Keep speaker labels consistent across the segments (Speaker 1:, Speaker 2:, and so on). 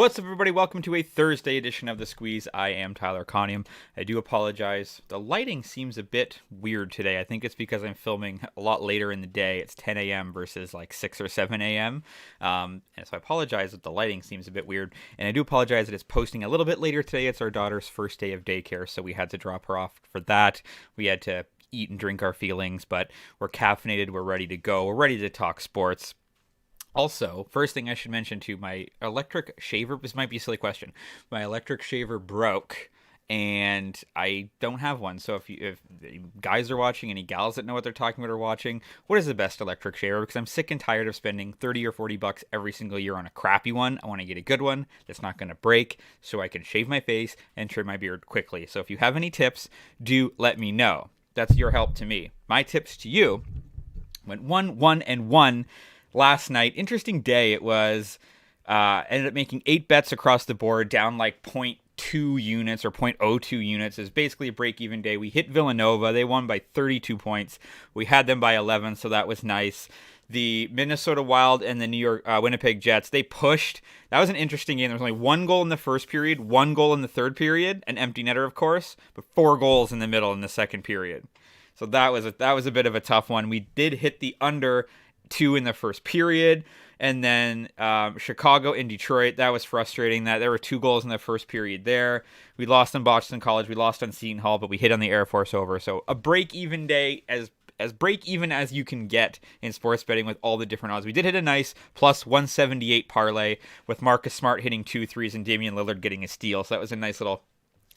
Speaker 1: What's up, everybody? Welcome to a Thursday edition of The Squeeze. I am Tyler Conium. I do apologize. The lighting seems a bit weird today. I think it's because I'm filming a lot later in the day. It's 10 a.m. versus like 6 or 7 a.m. And so I apologize that the lighting seems a bit weird. And I do apologize that it's posting a little bit later today. It's our daughter's first day of daycare, so we had to drop her off for that. We had to eat and drink our feelings, but we're caffeinated. We're ready to go. We're ready to talk sports. Also, first thing I should mention too, my electric shaver, this might be a silly question. My electric shaver broke and I don't have one. So if guys are watching, any gals that know what they're talking about are watching, what is the best electric shaver? Because I'm sick and tired of spending 30 or 40 bucks every single year on a crappy one. I want to get a good one that's not going to break so I can shave my face and trim my beard quickly. So if you have any tips, do let me know. That's your help to me. My tips to you went 1-1-1 last night. Interesting day it was. Ended up making 8 bets across the board, down like 0.2 units or 0.02 units. Is basically a break-even day. We hit Villanova. They won by 32 points. We had them by 11, so that was nice. The Minnesota Wild and the New York Winnipeg Jets, they pushed. That was an interesting game. There was only 1 goal in the first period, 1 goal in the third period, an empty netter, of course, but 4 goals in the middle in the second period. So that was a bit of a tough one. We did hit the under 2 in the first period, and then Chicago and Detroit, that was frustrating. That there were 2 goals in the first period there. We lost on Boston College, we lost on Seton Hall, but we hit on the Air Force over. So a break-even day, as break-even as you can get in sports betting with all the different odds. We did hit a nice plus 178 parlay with Marcus Smart hitting 2 threes and Damian Lillard getting a steal. So that was a nice little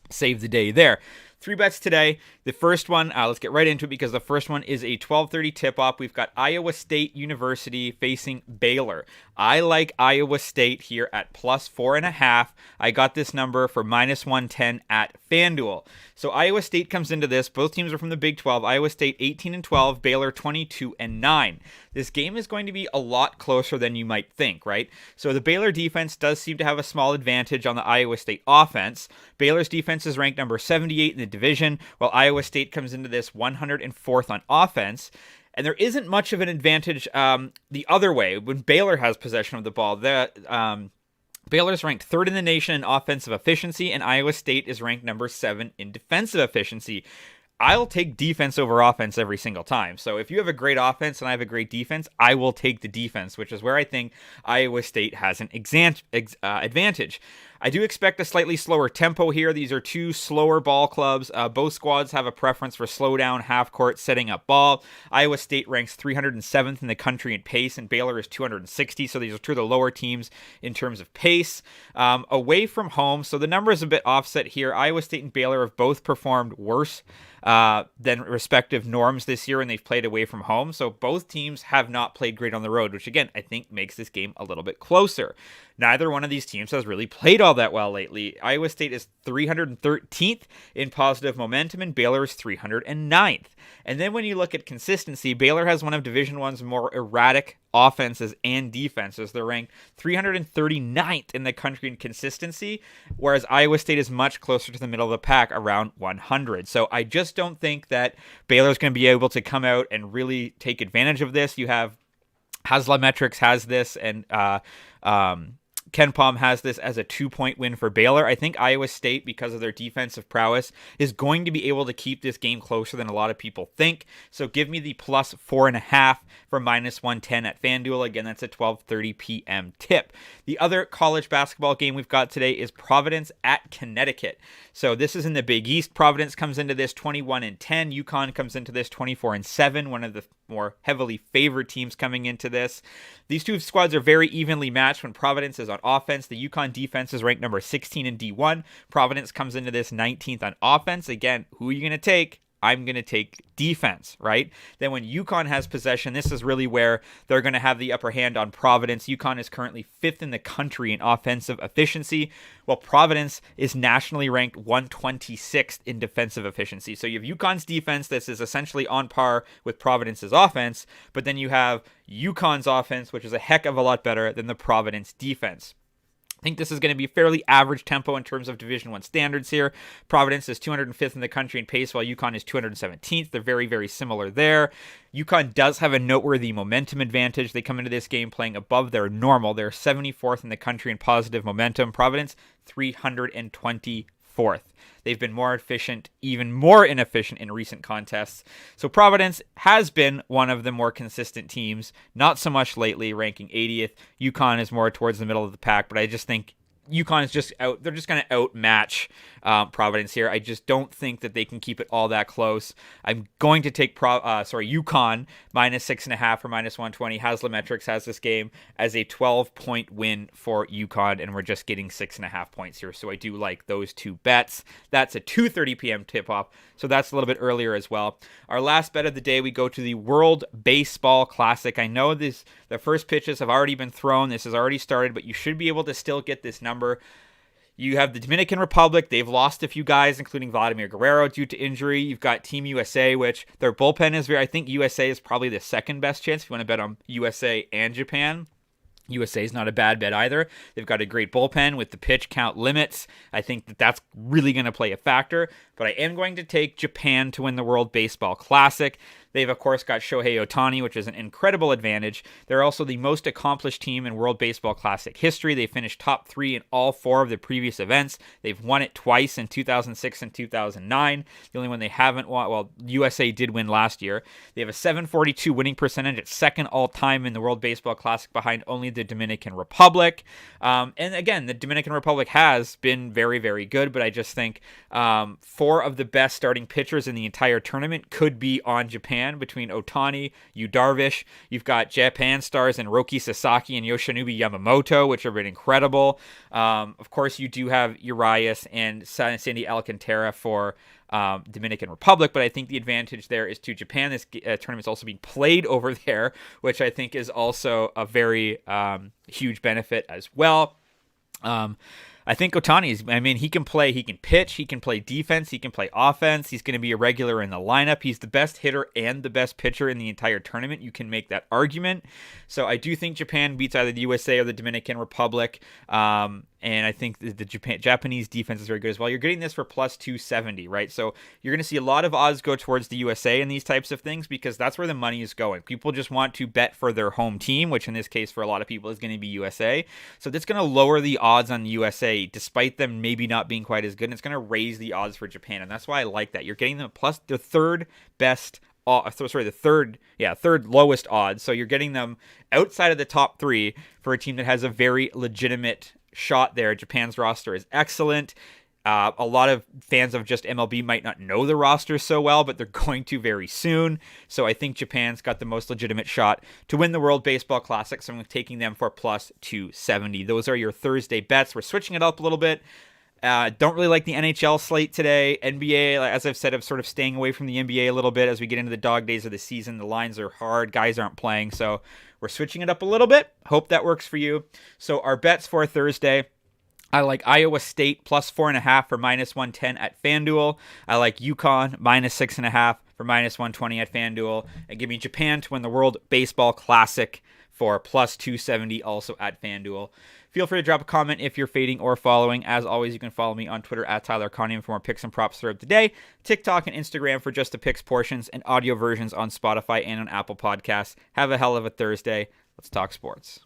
Speaker 1: save the day there. 3 bets today. The first one, let's get right into it because the first one is a 12:30 tip-off. We've got Iowa State University facing Baylor. I like Iowa State here at plus 4.5. I got this number for minus 110 at FanDuel. So Iowa State comes into this. Both teams are from the Big 12. Iowa State 18-12, Baylor 22-9. This game is going to be a lot closer than you might think, right? So the Baylor defense does seem to have a small advantage on the Iowa State offense. Baylor's defense is ranked number 78 in the division, while Iowa State comes into this 104th on offense. And there isn't much of an advantage the other way. When Baylor has possession of the ball, Baylor's ranked 3rd in the nation in offensive efficiency, and Iowa State is ranked number 7 in defensive efficiency. I'll take defense over offense every single time. So if you have a great offense and I have a great defense, I will take the defense, which is where I think Iowa State has an advantage. I do expect a slightly slower tempo here. These are 2 slower ball clubs. Both squads have a preference for slow down, half court, setting up ball. Iowa State ranks 307th in the country in pace, and Baylor is 260. So these are 2 of the lower teams in terms of pace. Away from home, so the number is a bit offset here. Iowa State and Baylor have both performed worse than respective norms this year, and they've played away from home. So both teams have not played great on the road, which again, I think makes this game a little bit closer. Neither one of these teams has really played all that well lately. Iowa State is 313th in positive momentum, and Baylor is 309th. And then when you look at consistency, Baylor has one of Division I's more erratic offenses and defenses. They're ranked 339th in the country in consistency, whereas Iowa State is much closer to the middle of the pack, around 100. So I just don't think that Baylor's going to be able to come out and really take advantage of this. You have Haslametrics has this, and Ken Palm has this as a 2-point win for Baylor. I think Iowa State, because of their defensive prowess, is going to be able to keep this game closer than a lot of people think. So give me the plus 4.5 for minus 110 at FanDuel. Again, that's a 12:30 p.m. tip. The other college basketball game we've got today is Providence at Connecticut. So this is in the Big East. Providence comes into this 21-10. UConn comes into this 24-7, one of the more heavily favored teams coming into this. These 2 squads are very evenly matched when Providence is on offense. The UConn defense is ranked number 16 in D1. Providence comes into this 19th on offense. Again, who are you going to take? I'm going to take defense, right? Then when UConn has possession, this is really where they're going to have the upper hand on Providence. UConn is currently 5th in the country in offensive efficiency, while Providence is nationally ranked 126th in defensive efficiency. So you have UConn's defense. This is essentially on par with Providence's offense, but then you have UConn's offense, which is a heck of a lot better than the Providence defense. I think this is going to be fairly average tempo in terms of Division I standards here. Providence is 205th in the country in pace, while UConn is 217th. They're very, very similar there. UConn does have a noteworthy momentum advantage. They come into this game playing above their normal. They're 74th in the country in positive momentum. Providence, 324th. They've been more efficient, even more inefficient in recent contests. So Providence has been one of the more consistent teams, not so much lately, ranking 80th. UConn is more towards the middle of the pack, but I just think UConn is just out. They're just going to outmatch Providence here. I just don't think that they can keep it all that close. I'm going to take UConn minus 6.5 or minus 120. Haslametrics has this game as a 12-point win for UConn, and we're just getting 6.5 points here. So I do like those two bets. That's a 2:30 p.m. tip-off, so that's a little bit earlier as well. Our last bet of the day, we go to the World Baseball Classic. I know the first pitches have already been thrown. This has already started, but you should be able to still get this number. You have the Dominican Republic. They've lost a few guys, including Vladimir Guerrero due to injury. You've got Team USA, which their bullpen is I think USA is probably the second best chance if you want to bet on USA and Japan. USA is not a bad bet either. They've got a great bullpen with the pitch count limits. I think that's really going to play a factor. But I am going to take Japan to win the World Baseball Classic. They've, of course, got Shohei Ohtani, which is an incredible advantage. They're also the most accomplished team in World Baseball Classic history. They finished top 3 in all 4 of the previous events. They've won it twice in 2006 and 2009. The only one they haven't won, well, USA did win last year. They have a 742 winning percentage at second all-time in the World Baseball Classic behind only the Dominican Republic. And again, the Dominican Republic has been very, very good, but I just think 4 of the best starting pitchers in the entire tournament could be on Japan. Between Ohtani, Yu Darvish, you've got Japan stars in Roki Sasaki and Yoshinobu Yamamoto, which have been incredible. Of course, you do have Urias and Sandy Alcantara for Dominican Republic, but I think the advantage there is to Japan. This tournament is also being played over there, which I think is also a very huge benefit as well. I think Ohtani he can play, he can pitch, he can play defense, he can play offense. He's going to be a regular in the lineup. He's the best hitter and the best pitcher in the entire tournament. You can make that argument. So I do think Japan beats either the USA or the Dominican Republic. And I think the Japanese defense is very good as well. You're getting this for plus 270, right? So you're going to see a lot of odds go towards the USA in these types of things because that's where the money is going. People just want to bet for their home team, which in this case for a lot of people is going to be USA. So that's going to lower the odds on the USA despite them maybe not being quite as good. And it's going to raise the odds for Japan. And that's why I like that. You're getting them plus the third lowest odds. So you're getting them outside of the top 3 for a team that has a very legitimate shot there. Japan's roster is excellent. A lot of fans of just MLB might not know the roster so well, but they're going to very soon. So I think Japan's got the most legitimate shot to win the World Baseball Classic. So I'm taking them for plus 270. Those are your Thursday bets. We're switching it up a little bit. Don't really like the NHL slate today. NBA, as I've said, I'm sort of staying away from the NBA a little bit as we get into the dog days of the season. The lines are hard. Guys aren't playing. So we're switching it up a little bit. Hope that works for you. So our bets for Thursday, I like Iowa State plus 4.5 for minus 110 at FanDuel. I like UConn minus 6.5 for minus 120 at FanDuel. And give me Japan to win the World Baseball Classic for plus 270 also at FanDuel. Feel free to drop a comment if you're fading or following. As always, you can follow me on Twitter at Tyler Conium for more picks and props throughout the day, TikTok and Instagram for just the picks portions, and audio versions on Spotify and on Apple Podcasts. Have a hell of a Thursday. Let's talk sports.